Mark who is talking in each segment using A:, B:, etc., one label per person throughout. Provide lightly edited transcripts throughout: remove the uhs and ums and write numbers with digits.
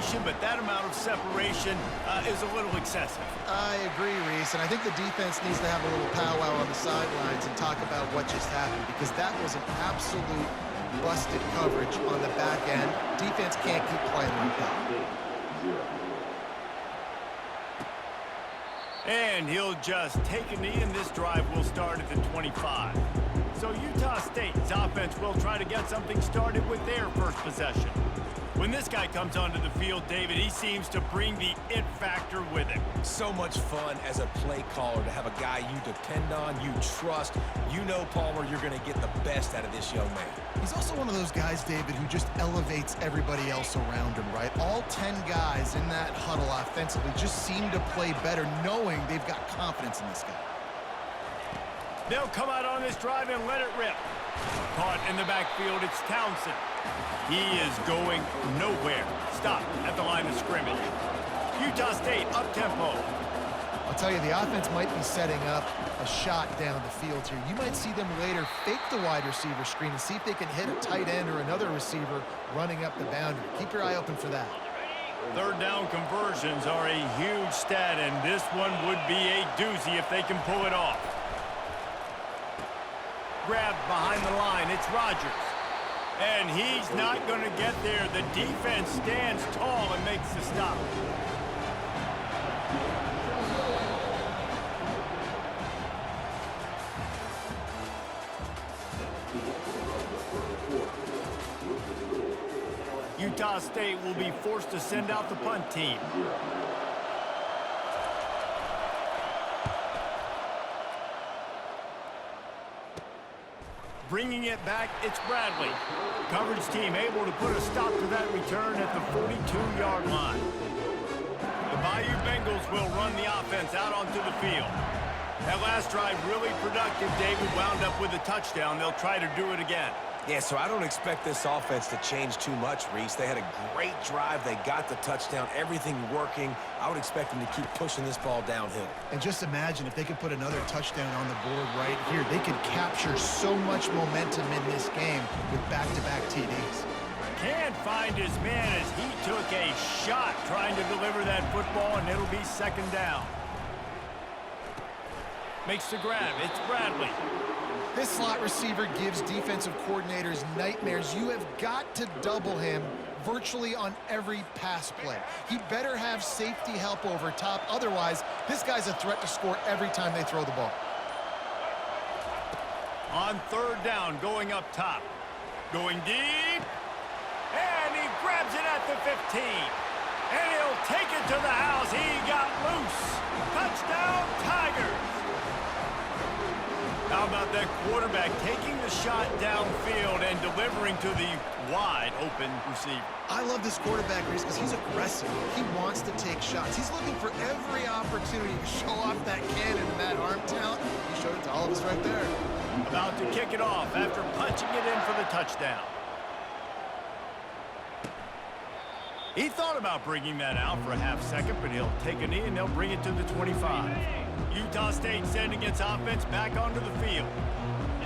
A: formation, but that amount of separation is a little excessive.
B: I agree, Reese, and I think the defense needs to have a little powwow on the sidelines and talk about what just happened, because that was an absolute busted coverage on the back end. Defense can't keep playing like that.
A: And he'll just take a knee, and this drive will start at the 25. So Utah State's offense will try to get something started with their first possession. When this guy comes onto the field, David, he seems to bring the it factor with him.
C: So much fun as a play caller to have a guy you depend on, you trust. You know, Palmer, you're going to get the best out of this young man.
B: He's also one of those guys, David, who just elevates everybody else around him, right? All 10 guys in that huddle offensively just seem to play better knowing they've got confidence in this guy.
A: They'll come out on this drive and let it rip. Caught in the backfield, it's Townsend. He is going nowhere. Stop at the line of scrimmage. Utah State up-tempo.
B: I'll tell you, the offense might be setting up a shot down the field here. You might see them later fake the wide receiver screen and see if they can hit a tight end or another receiver running up the boundary. Keep your eye open for that.
A: Third down conversions are a huge stat, and this one would be a doozy if they can pull it off. Grabbed behind the line, it's Rodgers. And he's not going to get there. The defense stands tall and makes the stop. Utah State will be forced to send out the punt team. Bringing it back, it's Bradley. Coverage team able to put a stop to that return at the 42-yard line. The Bayou Bengals will run the offense out onto the field. That last drive really productive. David wound up with a touchdown. They'll try to do it again.
C: Yeah, so I don't expect this offense to change too much, Reese. They had a great drive. They got the touchdown, everything working. I would expect them to keep pushing this ball downhill.
B: And just imagine if they could put another touchdown on the board right here. They could capture so much momentum in this game with back-to-back TDs.
A: Can't find his man as he took a shot trying to deliver that football, and it'll be second down. Makes the grab. It's Bradley.
B: This slot receiver gives defensive coordinators nightmares. You have got to double him virtually on every pass play. He better have safety help over top. Otherwise, this guy's a threat to score every time they throw the ball.
A: On third down, going up top. Going deep. And he grabs it at the 15. And he'll take it to the house. He got loose. Touchdown, Tigers. How about that quarterback taking the shot downfield and delivering to the wide-open receiver?
B: I love this quarterback, Reese, because he's aggressive. He wants to take shots. He's looking for every opportunity to show off that cannon and that arm talent. He showed it to all of us right there.
A: About to kick it off after punching it in for the touchdown. He thought about bringing that out for a half second, but he'll take a knee and they'll bring it to the 25. Utah State sending its offense back onto the field.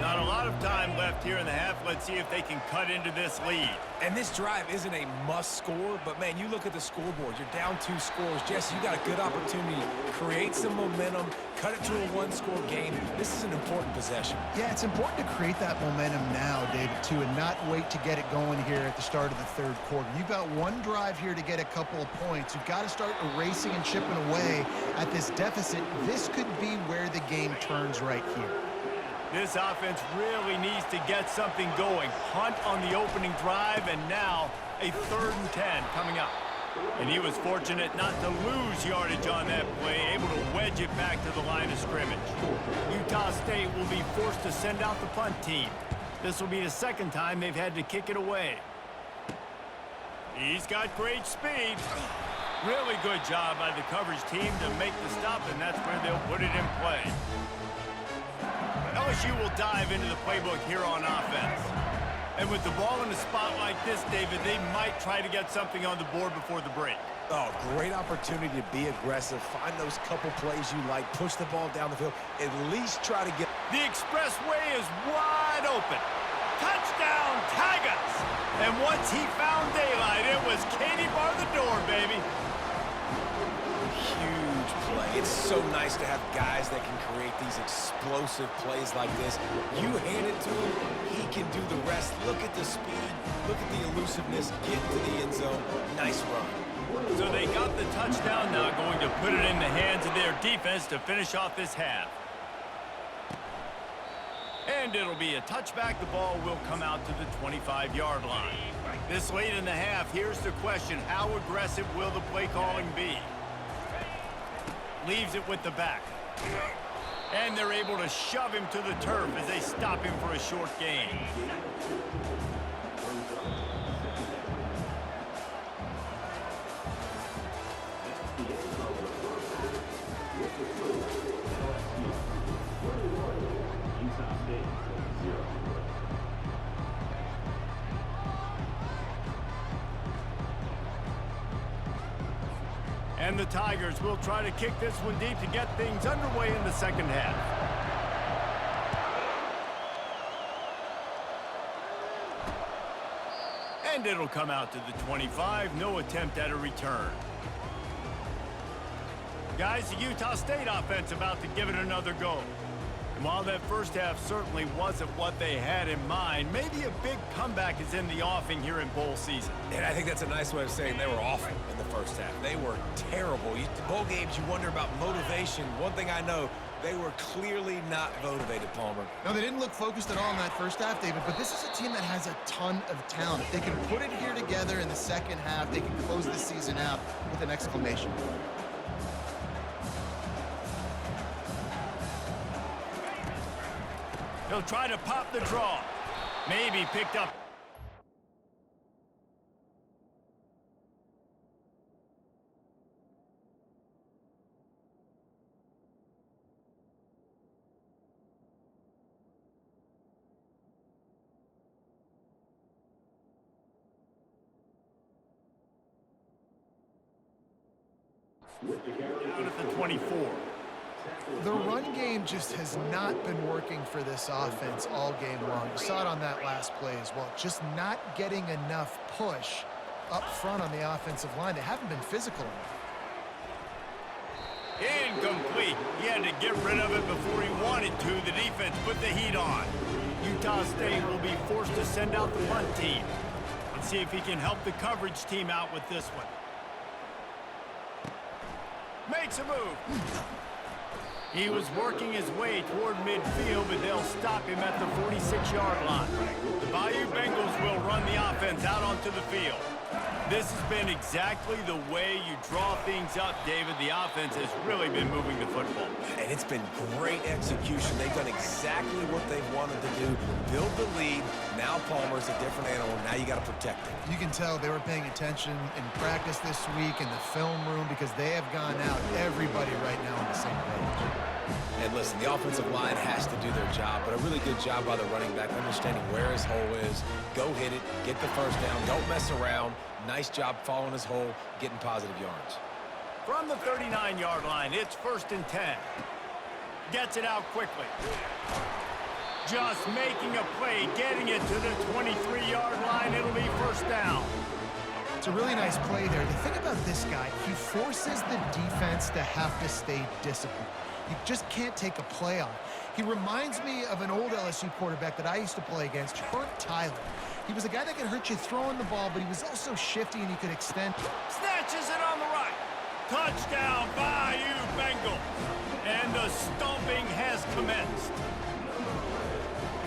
A: Not a lot of time left here in the half. Let's see if they can cut into this lead.
C: And this drive isn't a must score, but man, you look at the scoreboard, you're down 2 scores. Jesse, you got a good opportunity to create some momentum, cut it to a 1-score game. This is an important possession.
B: Yeah, it's important to create that momentum now, David, too, and not wait to get it going here at the start of the third quarter. You've got one drive here to get a couple of points. You've got to start erasing and chipping away at this deficit. This could be where the game turns right here.
A: This offense really needs to get something going. Hunt on the opening drive, and now a 3rd and 10 coming up. And he was fortunate not to lose yardage on that play, able to wedge it back to the line of scrimmage. Utah State will be forced to send out the punt team. This will be the second time they've had to kick it away. He's got great speed. Really good job by the coverage team to make the stop, and that's where they'll put it in play. LSU will dive into the playbook here on offense. And with the ball in a spot like this, David, they might try to get something on the board before the break.
C: Oh, great opportunity to be aggressive. Find those couple plays you like. Push the ball down the field. At least try to get...
A: The expressway is wide open. Touchdown, Tigers! And once he found daylight, it was Katie bar the door, baby.
C: so nice to have guys that can create these explosive plays like this. You hand it to him, he can do the rest. Look at the speed, look at the elusiveness, get to the end zone. Nice run.
A: So they got the touchdown, now going to put it in the hands of their defense to finish off this half. And it'll be a touchback. The ball will come out to the 25-yard line. This late in the half, here's the question. How aggressive will the play calling be? Leaves it with the back. And they're able to shove him to the turf as they stop him for a short gain. And the Tigers will try to kick this one deep to get things underway in the second half. And it'll come out to the 25. No attempt at a return. Guys, the Utah State offense about to give it another go. And while that first half certainly wasn't what they had in mind, maybe a big comeback is in the offing here in bowl season.
C: And I think that's a nice way of saying they were awful in the first half. They were terrible. Bowl games, you wonder about motivation. One thing I know, they were clearly not motivated, Palmer.
B: No, they didn't look focused at all in that first half, David, but this is a team that has a ton of talent. If they can put it here together in the second half, they can close the season out with an exclamation.
A: He'll try to pop the draw. Maybe picked up. Out at the 24.
B: The run game just has not been working for this offense all game long. You saw it on that last play as well. Just not getting enough push up front on the offensive line. They haven't been physical enough.
A: Incomplete. He had to get rid of it before he wanted to. The defense put the heat on. Utah State will be forced to send out the punt team and see if he can help the coverage team out with this one. Makes a move. He was working his way toward midfield, but they'll stop him at the 46-yard line. The Bayou Bengals will run the offense out onto the field. This has been exactly the way you draw things up, David. The offense has really been moving the football.
C: And it's been great execution. They've done exactly what they've wanted to do. Build the lead. Now Palmer's a different animal. Now you got to protect him.
B: You can tell they were paying attention in practice this week in the film room because they have gone out, everybody right now on the same page.
C: And listen, the offensive line has to do their job, but a really good job by the running back, understanding where his hole is. Go hit it, get the first down, don't mess around. Nice job following his hole, getting positive yards.
A: From the 39-yard line, it's 1st and 10. Gets it out quickly. Just making a play, getting it to the 23-yard line. It'll be 1st down.
B: It's a really nice play there. The thing about this guy, he forces the defense to have to stay disciplined. You just can't take a play off. He reminds me of an old LSU quarterback that I used to play against, Herb Tyler. He was a guy that could hurt you throwing the ball, but he was also shifty and he could extend.
A: Snatches it on the right. Touchdown, Bayou Bengals. And the stomping has commenced.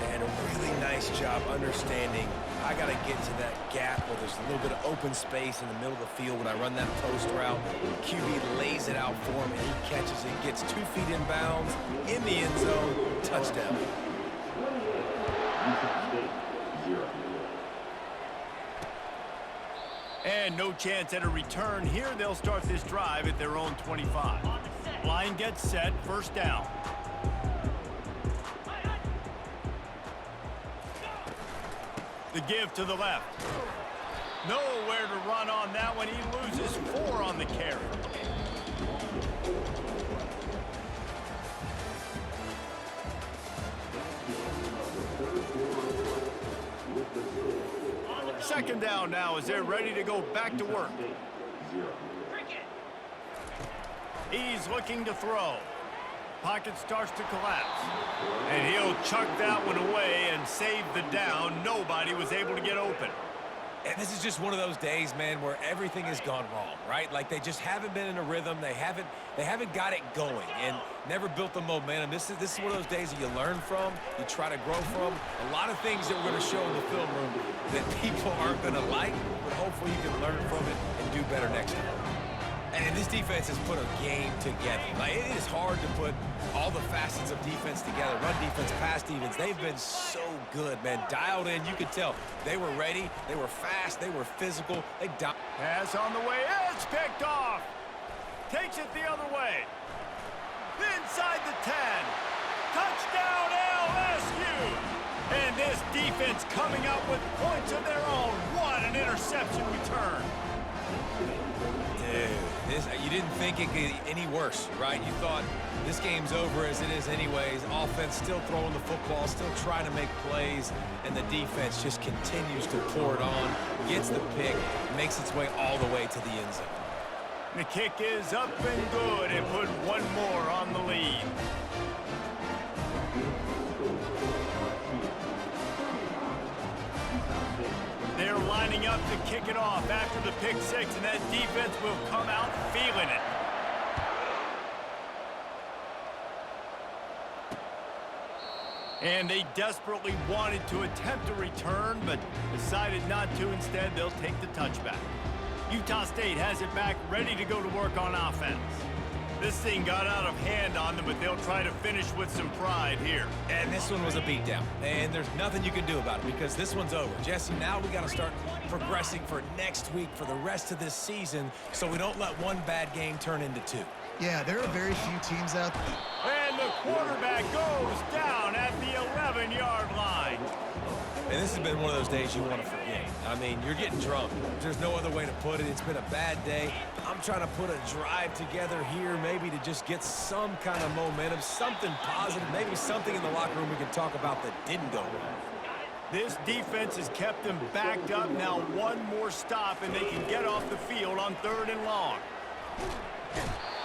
C: And a really nice job understanding I got to get to that gap where there's a little bit of open space in the middle of the field when I run that post route. QB lays it out for him, and he catches it, gets 2 feet in bounds, in the end zone, touchdown.
A: And no chance at a return here. They'll start this drive at their own 25. Line gets set, 1st down. The give to the left. Nowhere to run on that one. He loses 4 on the carry. Second down now as they're ready to go back to work. He's looking to throw. Pocket starts to collapse. And he'll chuck that one away and save the down. Nobody was able to get open.
C: And this is just one of those days, man, where everything has gone wrong, right? Like they just haven't been in a rhythm. They haven't got it going and never built the momentum. This is one of those days that you learn from, you try to grow from. A lot of things that we're going to show in the film room that people aren't going to like, but hopefully you can learn from it and do better next time. And this defense has put a game together. Like, it is hard to put all the facets of defense together. Run defense, pass defense. They've been so good, man. Dialed in. You could tell they were ready. They were fast. They were physical.
A: Pass on the way. It's picked off. Takes it the other way. Inside the 10. Touchdown LSU. And this defense coming up with points of their own. What an interception return.
C: Dude, you didn't think it could get any worse, right? You thought this game's over as it is anyways. Offense still throwing the football, still trying to make plays, and the defense just continues to pour it on, gets the pick, makes its way all the way to the end zone.
A: The kick is up and good and put one more on the lead. They're lining up to kick it off after the pick six, and that defense will come out feeling it. And they desperately wanted to attempt a return, but decided not to. Instead, they'll take the touchback. Utah State has it back, ready to go to work on offense. This thing got out of hand on them, but they'll try to finish with some pride here.
C: And this one was a beatdown. And there's nothing you can do about it because this one's over. Jesse, now we got to start progressing for next week, for the rest of this season, so we don't let one bad game turn into two.
B: Yeah, there are very few teams out there.
A: And the quarterback goes down at the 11-yard line.
C: And this has been one of those days you want to forget. I mean, you're getting drunk. There's no other way to put it. It's been a bad day. I'm trying to put a drive together here maybe to just get some kind of momentum, something positive, maybe something in the locker room we can talk about that didn't go wrong.
A: This defense has kept them backed up. Now one more stop, and they can get off the field on 3rd and long.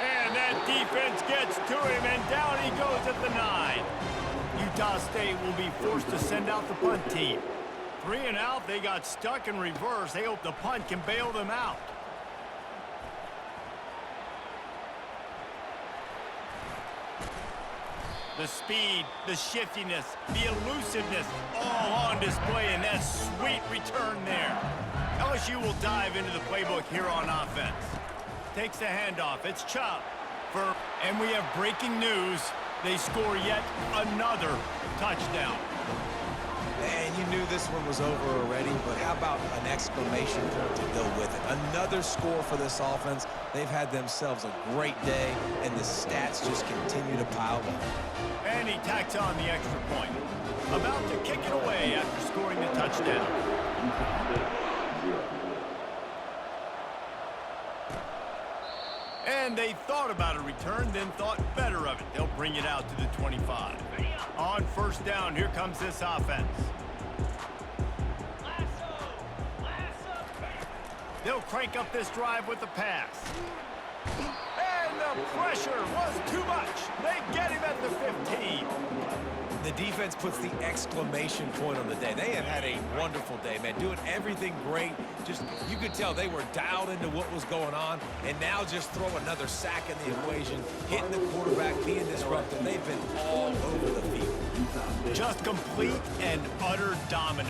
A: And that defense gets to him, and down he goes at the 9. Utah State will be forced to send out the punt team. 3 and out, they got stuck in reverse. They hope the punt can bail them out. The speed, the shiftiness, the elusiveness, all on display in that sweet return there. LSU will dive into the playbook here on offense. Takes the handoff. It's Chubb. And we have breaking news. They score yet another touchdown.
C: And you knew this one was over already, but how about an exclamation point to go with it? Another score for this offense. They've had themselves a great day, and the stats just continue to pile up.
A: And he tacks on the extra point. About to kick it away after scoring the touchdown. And they thought about a return, then thought better of it. They'll bring it out to the 25. On 1st down, here comes this offense. They'll crank up this drive with the pass. And the pressure was too much. They get him at the 15.
C: The defense puts the exclamation point on the day. They have had a wonderful day, man. Doing everything great. Just, you could tell they were dialed into what was going on. And now just throw another sack in the equation. Hitting the quarterback, being disruptive. They've been all over the field.
A: Just complete and utter dominance.